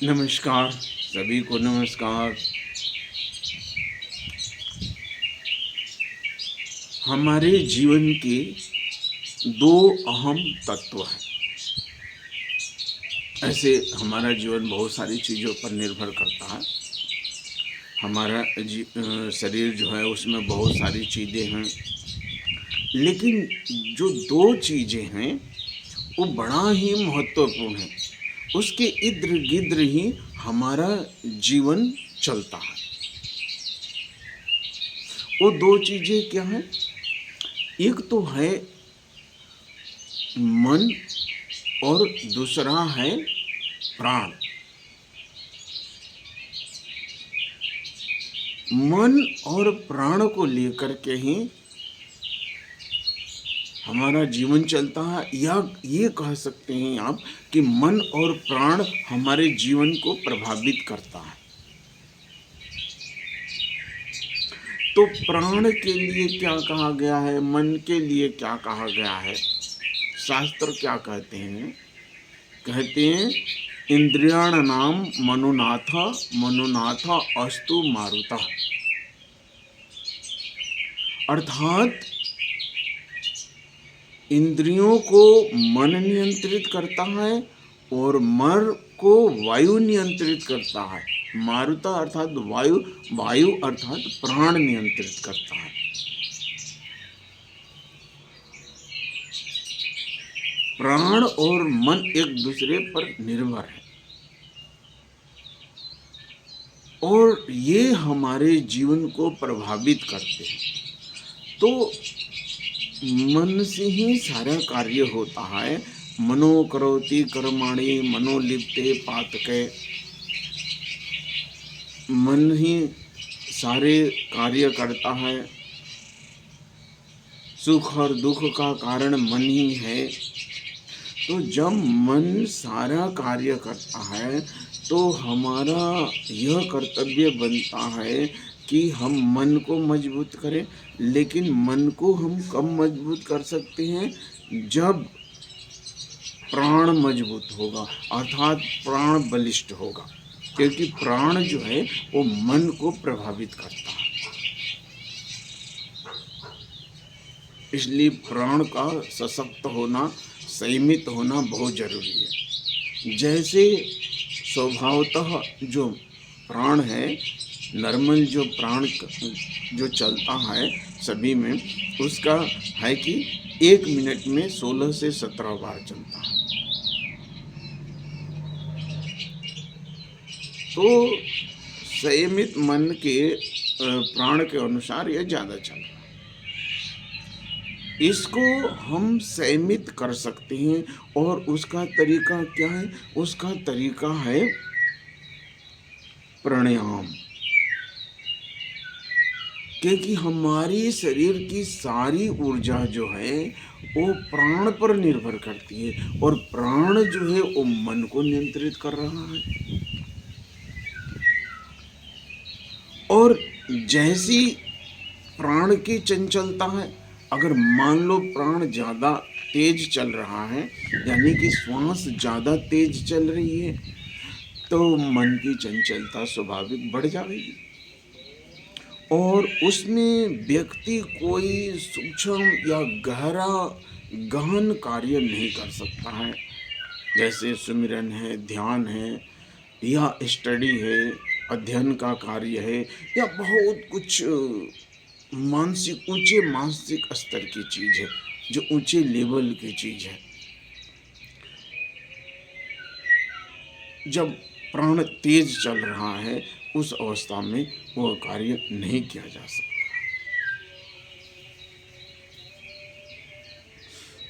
नमस्कार, सभी को नमस्कार। हमारे जीवन के 2 अहम तत्व हैं। ऐसे हमारा जीवन बहुत सारी चीज़ों पर निर्भर करता है। हमारा शरीर जो है उसमें बहुत सारी चीज़ें हैं, लेकिन जो 2 चीज़ें हैं वो बड़ा ही महत्वपूर्ण है। उसके इर्द-गिर्द ही हमारा जीवन चलता है। वो 2 चीज़ें क्या हैं? एक तो है मन और दूसरा है प्राण। मन और प्राण को लेकर के ही हमारा जीवन चलता है, या ये कह सकते हैं आप कि मन और प्राण हमारे जीवन को प्रभावित करता है। तो प्राण के लिए क्या कहा गया है, मन के लिए क्या कहा गया है? शास्त्र क्या कहते हैं? कहते हैं इंद्रियाणाम मनोनाथ मनोनाथ अस्तु मारुतः। अर्थात इंद्रियों को मन नियंत्रित करता है और मन को वायु नियंत्रित करता है। मारुता अर्थात वायु, वायु अर्थात प्राण नियंत्रित करता है। प्राण और मन एक दूसरे पर निर्भर है और ये हमारे जीवन को प्रभावित करते हैं। तो मन से ही सारा कार्य होता है। मनो करोति कर्माणि मनोलिप्ते पातके। मन ही सारे कार्य करता है। सुख और दुख का कारण मन ही है। तो जब मन सारा कार्य करता है तो हमारा यह कर्तव्य बनता है कि हम मन को मजबूत करें। लेकिन मन को हम कब मजबूत कर सकते हैं? जब प्राण मजबूत होगा, अर्थात प्राण बलिष्ठ होगा, क्योंकि प्राण जो है वो मन को प्रभावित करता है। इसलिए प्राण का सशक्त होना, संयमित होना बहुत जरूरी है। जैसे स्वभावतः जो प्राण है, नॉर्मल जो प्राण जो चलता है सभी में, उसका है कि 1 मिनट में 16 से 17 बार चलता है। तो संयमित मन के प्राण के अनुसार यह ज़्यादा चल रहा है। इसको हम संयमित कर सकते हैं और उसका तरीका क्या है? उसका तरीका है प्राणायाम। क्योंकि हमारी शरीर की सारी ऊर्जा जो है वो प्राण पर निर्भर करती है और प्राण जो है वो मन को नियंत्रित कर रहा है। और जैसी प्राण की चंचलता है, अगर मान लो प्राण ज़्यादा तेज चल रहा है, यानी कि श्वास ज़्यादा तेज चल रही है, तो मन की चंचलता स्वाभाविक बढ़ जाएगी और उसमें व्यक्ति कोई सूक्ष्म या गहरा गहन कार्य नहीं कर सकता है। जैसे सुमिरन है, ध्यान है, या स्टडी है, अध्ययन का कार्य है, या बहुत कुछ मानसिक, ऊंचे मानसिक स्तर की चीज है, जो ऊंचे लेवल की चीज है। जब प्राण तेज चल रहा है उस अवस्था में वह कार्य नहीं किया जा सकता।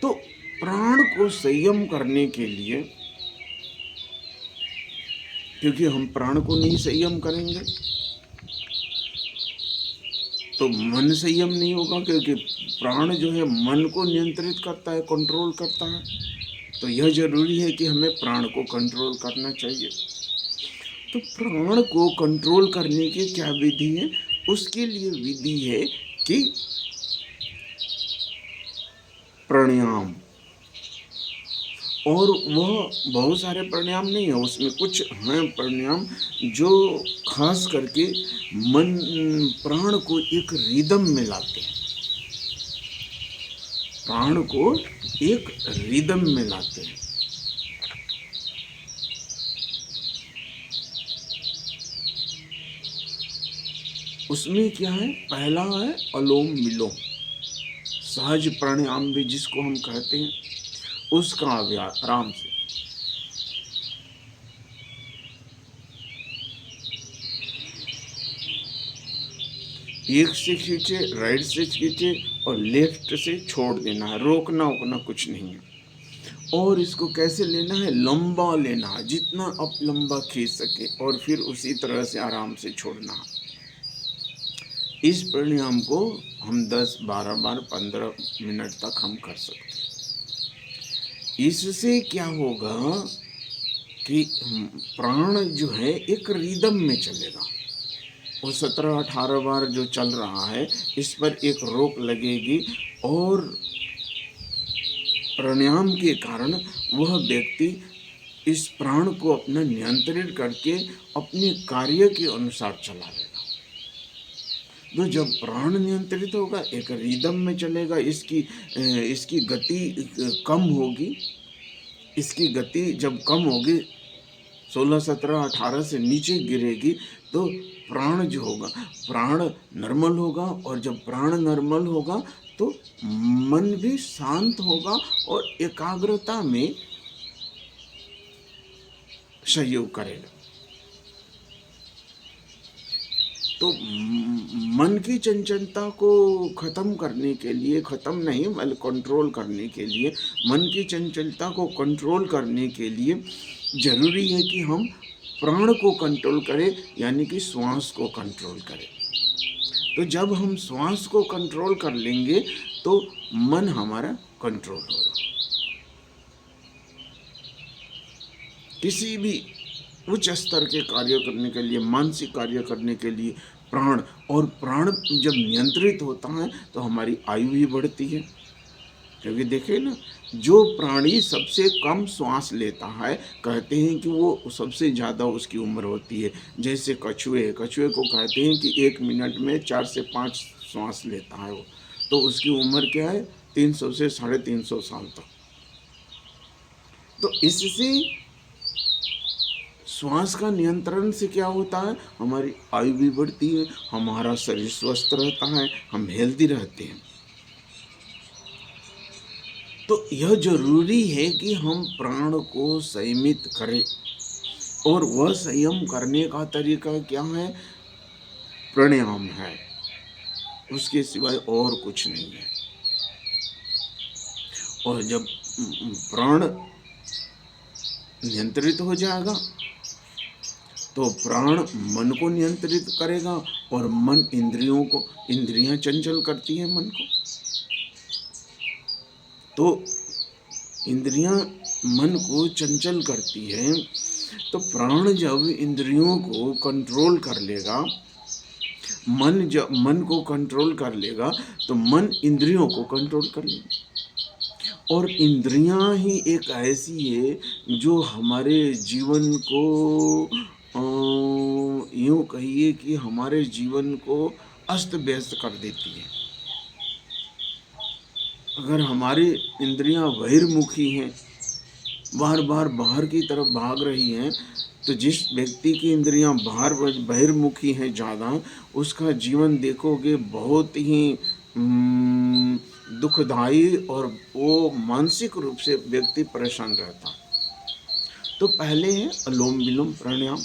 तो प्राण को संयम करने के लिए, क्योंकि हम प्राण को नहीं संयम करेंगे तो मन संयम नहीं होगा, क्योंकि प्राण जो है मन को नियंत्रित करता है, कंट्रोल करता है। तो यह जरूरी है कि हमें प्राण को कंट्रोल करना चाहिए। तो प्राण को कंट्रोल करने की क्या विधि है? उसके लिए विधि है कि प्राणायाम। और वह बहुत सारे प्राणायाम नहीं है, उसमें कुछ हैं प्राणायाम जो खास करके मन प्राण को एक रिदम में लाते हैं, प्राण को एक रिदम में लाते हैं। उसमें क्या है, पहला है अलोम विलोम, सहज प्राणायाम भी जिसको हम कहते हैं, उसका अभ्यास आराम से एक से खींचे, राइट से खींचे और लेफ्ट से छोड़ देना है, रोकना वोकना कुछ नहीं है। और इसको कैसे लेना है, लंबा लेना है, जितना आप लंबा खींच सके और फिर उसी तरह से आराम से छोड़ना है। इस प्राणायाम को हम 10-12 बार 15 मिनट तक हम कर सकते हैं। इससे क्या होगा कि प्राण जो है एक रिदम में चलेगा। वो 17-18 बार जो चल रहा है, इस पर एक रोक लगेगी और प्राणायाम के कारण वह व्यक्ति इस प्राण को अपना नियंत्रित करके अपने कार्य के अनुसार चला लेगा। तो जब प्राण नियंत्रित होगा, एक रिदम में चलेगा, इसकी गति कम होगी। इसकी गति जब कम होगी, 16, 17, 18 से नीचे गिरेगी, तो प्राण जो होगा, प्राण नॉर्मल होगा। और जब प्राण नॉर्मल होगा तो मन भी शांत होगा और एकाग्रता में सहयोग करेगा। तो मन की चंचलता को खत्म करने के लिए, खत्म नहीं बल्कि कंट्रोल करने के लिए, मन की चंचलता को कंट्रोल करने के लिए जरूरी है कि हम प्राण को कंट्रोल करें, यानी कि श्वास को कंट्रोल करें। तो जब हम श्वास को कंट्रोल कर लेंगे तो मन हमारा कंट्रोल होगा। किसी भी उच्च स्तर के कार्य करने के लिए, मानसिक कार्य करने के लिए प्राण, और प्राण जब नियंत्रित होता है तो हमारी आयु भी बढ़ती है। क्योंकि देखिए ना, जो प्राणी सबसे कम श्वास लेता है, कहते हैं कि वो सबसे ज़्यादा उसकी उम्र होती है। जैसे कछुए को कहते हैं कि 1 मिनट में 4 से 5 श्वास लेता है वो, तो उसकी उम्र क्या है, 300 से 350 साल तक। तो इससे श्वास का नियंत्रण से क्या होता है, हमारी आयु भी बढ़ती है, हमारा शरीर स्वस्थ रहता है, हम हेल्दी रहते हैं। तो यह जरूरी है कि हम प्राण को संयमित करें, और वह संयम करने का तरीका क्या है, प्राणायाम है, उसके सिवाय और कुछ नहीं है। और जब प्राण नियंत्रित हो जाएगा तो प्राण मन को नियंत्रित करेगा, और मन इंद्रियां चंचल करती है मन को। तो इंद्रियां मन को चंचल करती है, तो प्राण जब इंद्रियों को कंट्रोल कर लेगा, मन को कंट्रोल कर लेगा, तो मन इंद्रियों को कंट्रोल कर लेगा। और इंद्रियां ही एक ऐसी है जो हमारे जीवन को यूँ कहिए कि हमारे जीवन को अस्त व्यस्त कर देती है। अगर हमारी इंद्रियां बहिर्मुखी हैं, बार बार बाहर की तरफ भाग रही हैं, तो जिस व्यक्ति की इंद्रियां बहिर्मुखी हैं ज़्यादा, उसका जीवन देखोगे बहुत ही दुखदायी, और वो मानसिक रूप से व्यक्ति परेशान रहता। तो पहले है अनुलोम विलोम प्राणायाम,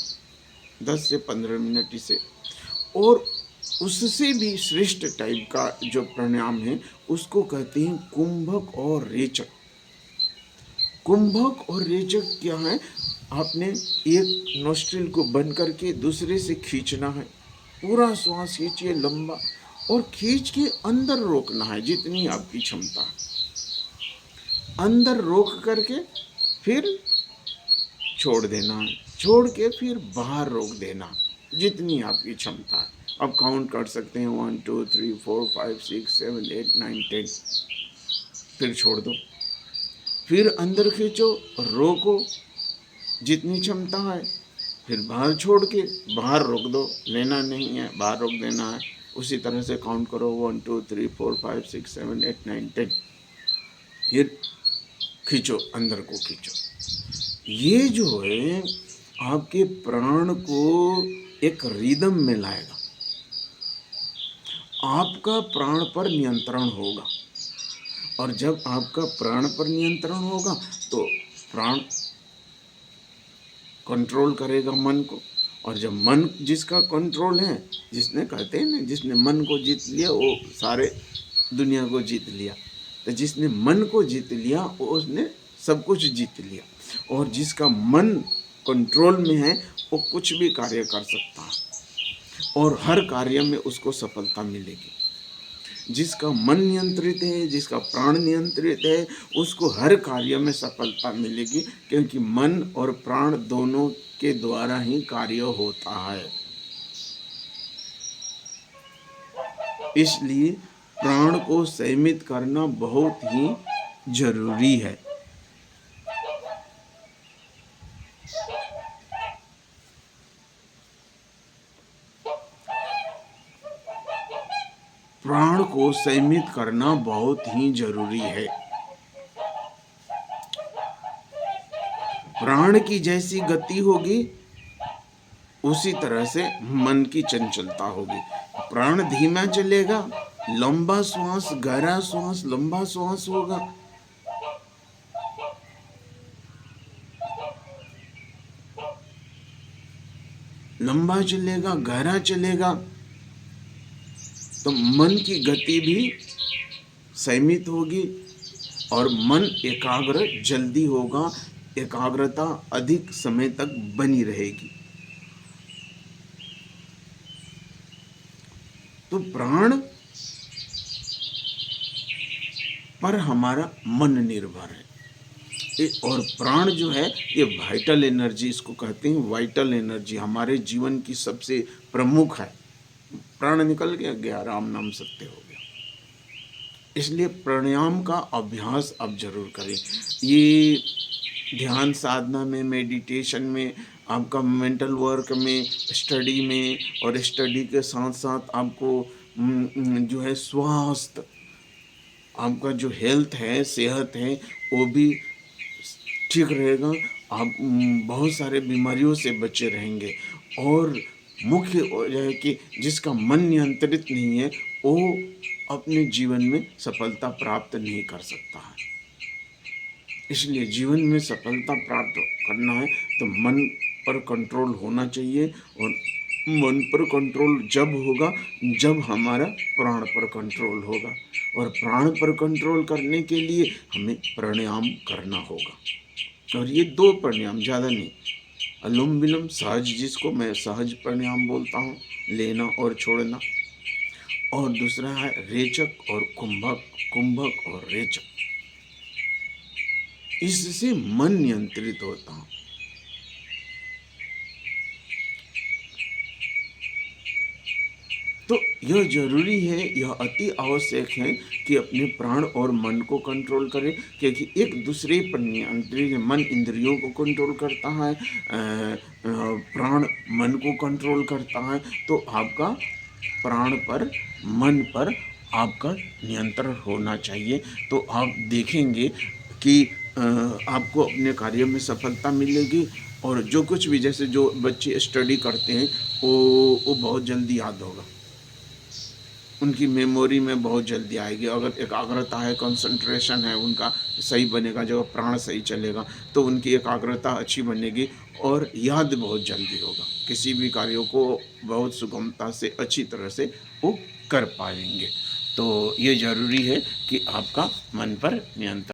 10 से 15 मिनट इसे, और उससे भी श्रेष्ठ टाइप का जो प्राणायाम है उसको कहते हैं कुंभक और रेचक। कुंभक और रेचक क्या है, आपने एक नोस्ट्रिल को बंद करके दूसरे से खींचना है, पूरा श्वास खींचिए लंबा, और खींच के अंदर रोकना है जितनी आपकी क्षमता है, अंदर रोक करके फिर छोड़ देना है, छोड़ के फिर बाहर रोक देना जितनी आपकी क्षमता है। अब काउंट कर सकते हैं 1 2 3 4 5 6 7 8 9 10, फिर छोड़ दो, फिर अंदर खींचो, रोको जितनी क्षमता है, फिर बाहर छोड़ के बाहर रोक दो, लेना नहीं है, बाहर रोक देना है। उसी तरह से काउंट करो 1 2 3 4 5 6 7 8 9 10, फिर खींचो, अंदर को खींचो। ये जो है आपके प्राण को एक रिदम में लाएगा, आपका प्राण पर नियंत्रण होगा। और जब आपका प्राण पर नियंत्रण होगा तो प्राण कंट्रोल करेगा मन को। और जब मन जिसका कंट्रोल है, जिसने कहते हैं ना, जिसने मन को जीत लिया वो सारे दुनिया को जीत लिया। तो जिसने मन को जीत लिया वो उसने सब कुछ जीत लिया। और जिसका मन कंट्रोल में है वो कुछ भी कार्य कर सकता है और हर कार्य में उसको सफलता मिलेगी। जिसका मन नियंत्रित है, जिसका प्राण नियंत्रित है, उसको हर कार्य में सफलता मिलेगी, क्योंकि मन और प्राण दोनों के द्वारा ही कार्य होता है। इसलिए प्राण को संयमित करना बहुत ही जरूरी है। प्राण को संयमित करना बहुत ही जरूरी है। प्राण की जैसी गति होगी उसी तरह से मन की चंचलता होगी। प्राण धीमा चलेगा, लंबा श्वास, गहरा श्वास, लंबा श्वास होगा। लंबा चलेगा, गहरा चलेगा, तो मन की गति भी संयमित होगी और मन एकाग्र जल्दी होगा, एकाग्रता अधिक समय तक बनी रहेगी। तो प्राण पर हमारा मन निर्भर है। और प्राण जो है ये वाइटल एनर्जी, इसको कहते हैं वाइटल एनर्जी, हमारे जीवन की सबसे प्रमुख है। प्राण निकल गया राम नाम सत्य हो गया। इसलिए प्राणायाम का अभ्यास अब जरूर करें। ये ध्यान साधना में, मेडिटेशन में, आपका मेंटल वर्क में, स्टडी में, और स्टडी के साथ साथ आपको जो है स्वास्थ्य, आपका जो हेल्थ है, सेहत है, वो भी ठीक रहेगा। आप बहुत सारे बीमारियों से बचे रहेंगे। और मुख्य वजह है कि जिसका मन नियंत्रित नहीं है वो अपने जीवन में सफलता प्राप्त नहीं कर सकता है। इसलिए जीवन में सफलता प्राप्त करना है तो मन पर कंट्रोल होना चाहिए। और मन पर कंट्रोल जब होगा जब हमारा प्राण पर कंट्रोल होगा। और प्राण पर कंट्रोल करने के लिए हमें प्राणायाम करना होगा। और ये 2 प्राणायाम, ज़्यादा नहीं, अनुलोम विलोम सहज, जिसको मैं सहज प्राणायाम बोलता हूँ, लेना और छोड़ना। और दूसरा है रेचक और कुंभक, कुंभक और रेचक। इससे मन नियंत्रित होता है। तो यह जरूरी है, यह अति आवश्यक है कि अपने प्राण और मन को कंट्रोल करें, क्योंकि एक दूसरे पर नियंत्रित, मन इंद्रियों को कंट्रोल करता है, प्राण मन को कंट्रोल करता है। तो आपका प्राण पर, मन पर आपका नियंत्रण होना चाहिए। तो आप देखेंगे कि आपको अपने कार्य में सफलता मिलेगी। और जो कुछ भी, जैसे जो बच्चे स्टडी करते हैं वो बहुत जल्दी याद होगा, उनकी मेमोरी में बहुत जल्दी आएगी। अगर एकाग्रता है, कंसंट्रेशन है उनका सही बनेगा, जब प्राण सही चलेगा तो उनकी एकाग्रता अच्छी बनेगी और याद बहुत जल्दी होगा। किसी भी कार्यों को बहुत सुगमता से, अच्छी तरह से वो कर पाएंगे। तो ये ज़रूरी है कि आपका मन पर नियंत्रण